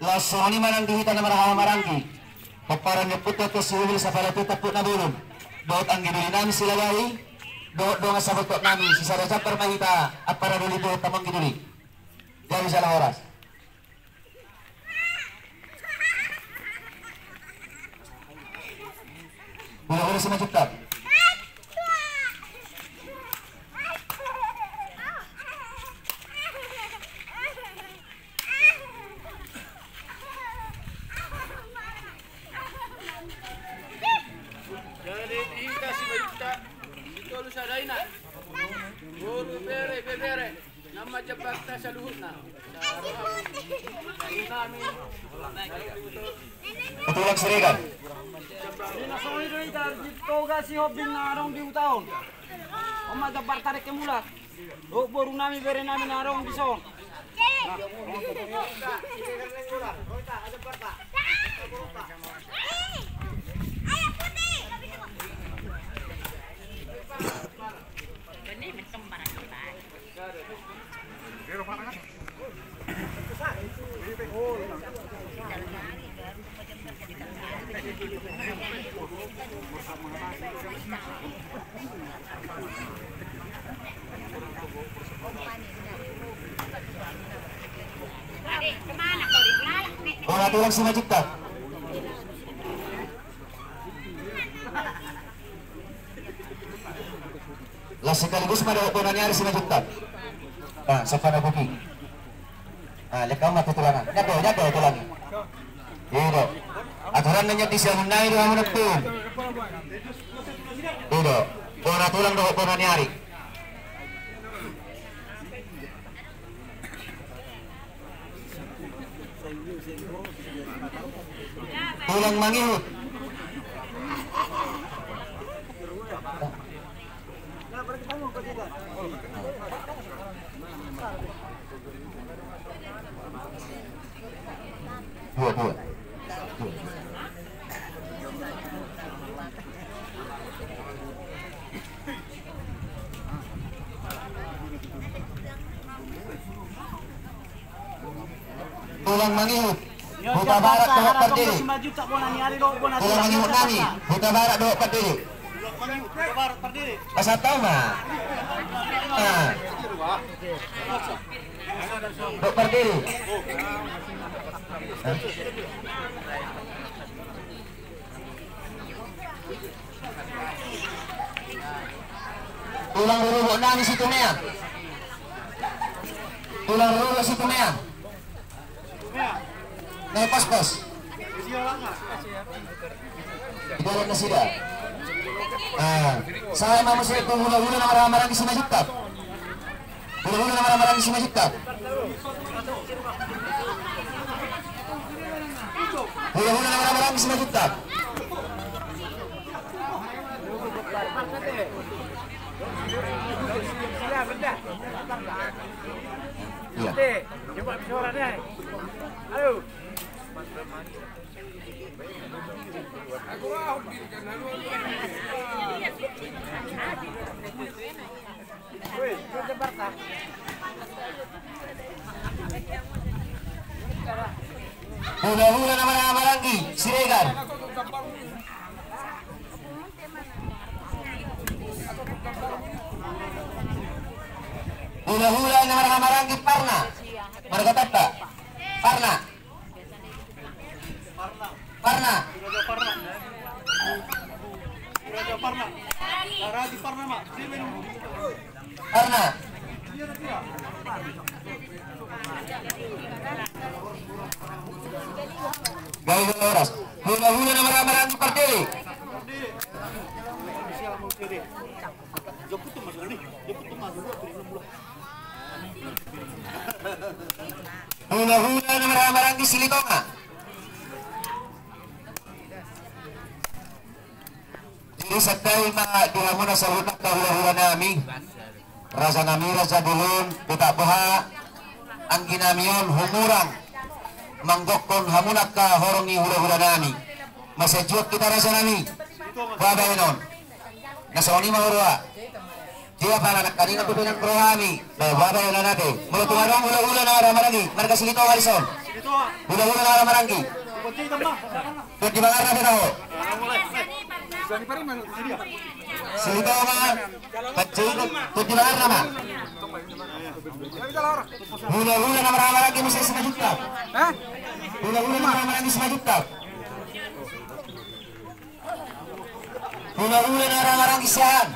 Lasoni manang dihita na marangki. Paparan niya puto to siwil sa palapit na po na bulog. Doot ang ginuli namin sila gari. Doot nga sa batok namin. Si Sarajap Permahita at para duli doot tamang ginuli. Dari sa lang oras. Mula-mula si Majutap. Sa luhut na. Patulang Sirigan. Nasoni rin dito si Hobin na arong di utaon. O magabar tarik mula. O borong namin bere namin arong bisong. Patulang si Majutap. Las sekaligus pada waktu nangyari si Majutap. Nah, sa panabuki. Lekaw matutulanan. Nyato tulangi. Dito. Aturan na niya di siya munay doon mo nagpun. Dito. Kung natulang doon waktu nangyari. Tulang mangihut. Dua. Tulang mangihut. Buta barat dook perdiri. Tulang mangihut nami. Buta barat dook perdiri. Pasal tahu mah. Dook perdiri. Tulang rurubuk nami situ mea. Tulang rurubuk situ mea. Nih pos. Di dalam nasida. Saya mau mesti hula-hula nama ramaran di Majutap. Hula-hula nama ramaran di Majutap. Hula-hula nama ramaran di Majutap. Iya. Coba suaranya. Halo. Hula-hula nama lagi, Siregar. Hula-hula nama lagi Parna. Marga Tata. Parna. Gaya horas. Hula-hula nama lagi Pardeli. Hula-hula nama lagi Silitonga. Jadi sadai mga dihamon na sa hunak na hula-hula namin. Rasa nami, rasa dulon, kita buha, ang ginamiyon, humurang, manggokon, hamunak ka, horong ni hula-hula namin. Masadyot kita rasa nami. Bagay nun. Nasa oni mahurwa. Dia pala kanina po ng prohami. Bagay na natin. Mula tumarang hula-hula na marami lagi. Marga silito, Harrison. Hula-hula na Maranggi. Di Bangar na tahu. Silito mga kacil di Bangar nama. Hula-hula na Maranggi mesti 5 juta. Hula-hula na Maranggi 5 juta. Hula-hula na Maranggi siahan.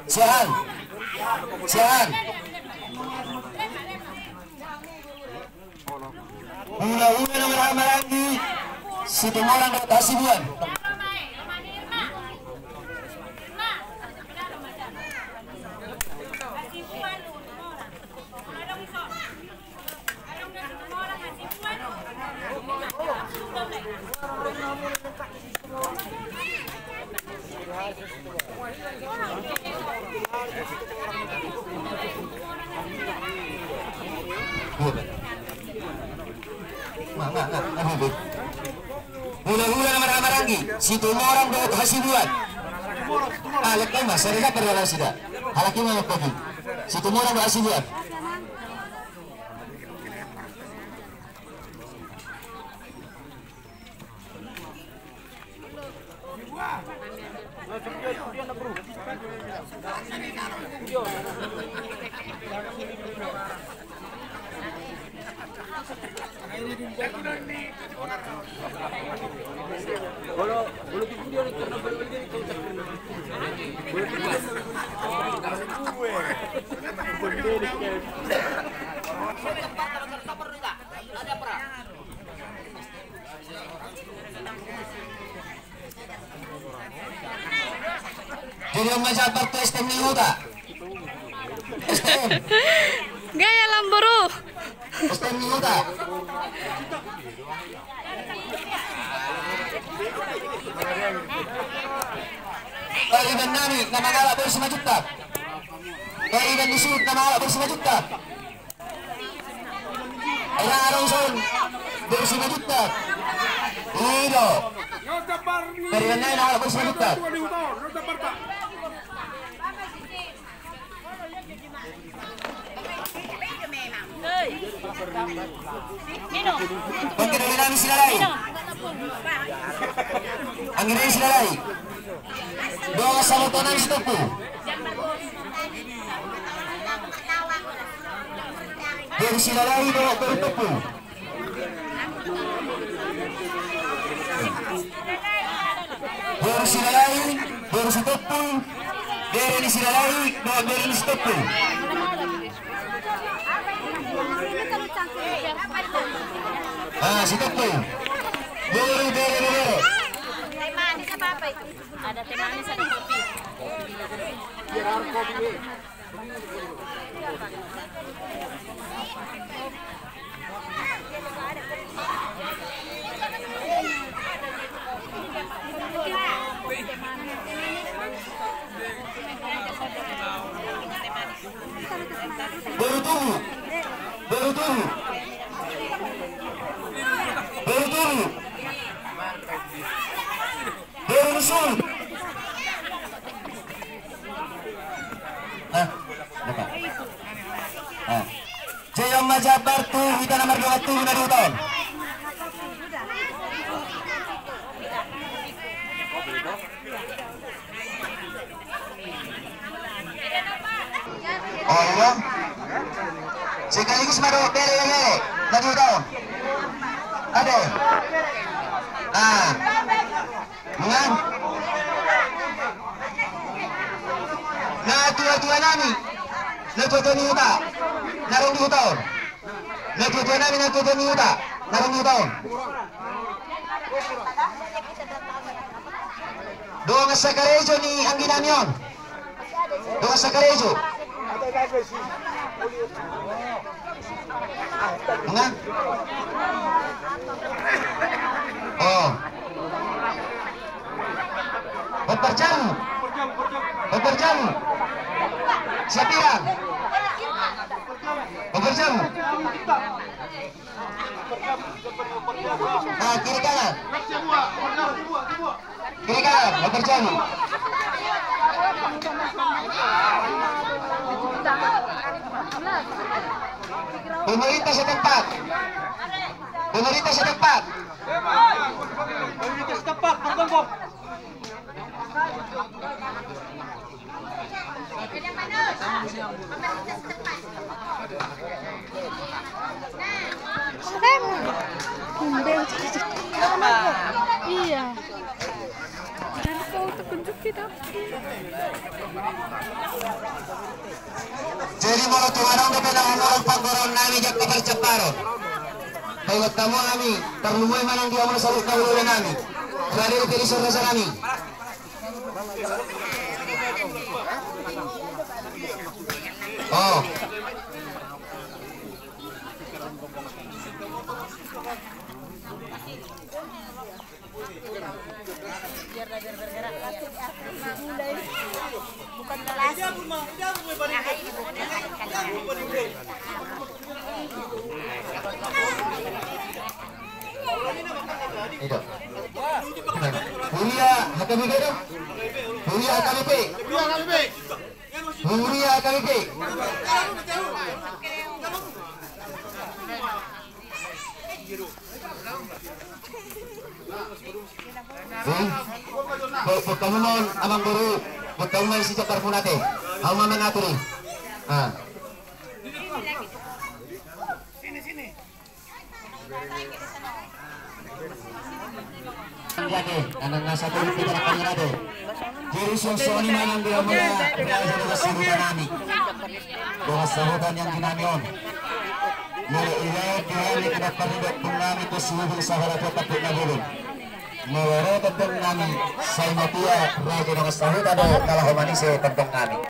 Siahan. Siahan. Hula-hula na Maranggi si Tumorang dapat Hasibuan. Hula-hula na Maranggi si Tumorang dapat Hasibuan. Alek kau mas, saya perlu lah sida. Halaki mana kopi? Si Tumorang dapat Hasibuan. Jadi om macam apa STM ni udah? STM. Gaya lamburu. STM ni udah. Kaiban nami na magala po 5 juta. Kaiban ni Sud na magala po 5 juta. Ay arong son 5 juta. Ilo. Kaiban na magala po 5 juta. Ang ginawa namin sila lang. Ang ginawa sila lang. Doa sa lutonan si Topo. Dari sila lang doa ke Topo. Dari sila lang doa si Topo. Dari sila lang doa dari si Topo. Ah, si Topo. Buru. Teh manis apa apa itu? Ada teh manis ada kopi. Baru tunggu. Baru usul. Bukan. Jaya Majabar tu kita nomor 2 na 2 tahun. Oh iya. Sekaligus baru bere na 2 tahun. Ada. Mengan. Na tua-tua nami. Na tua-tua ni uta. Narong 2 tahun. Na tua-tua nami na tua-tua ni uta. Narong 2 tahun. Doang sa Karejo ni ang ginamion. Doang sa Karejo. Mengan. Oh. Berjamu. Siapa yang? Berjamu. Kiri kanan. Berjamu. Pemerintah setempat. Pemerintah setempat. Pemerintah setempat, bertembok. Iya. Dan kau terkejut kita. Jadi mau tumarang na pinangungulang pagkoron namin jak kabarchaparon. Kaya tamo kami, terlumuy man ang diwa mo sa ulo namin. Kaya rin pinisor na sa namin. Oh. Bukan relasi. Ito. Huria, HKBP dong. Huria HKBP. Huria HKBP. Kamu non abang guru, betul nggak si cakar punate? Aku mama ngaturi. Ah. Jadi, anak nasa tuloy kita na pangyarado. Jadi sonsoni man ang dia mula dahil sa sahutan namin. Doon sahutan yang ginamyon. Mula ilayat kaya kinapanidot kung namin ito suhul sa halatot at pinagulong. Mawaro tentang namin sa imatia raja ng sahutan o nalahumanin sa tentang namin.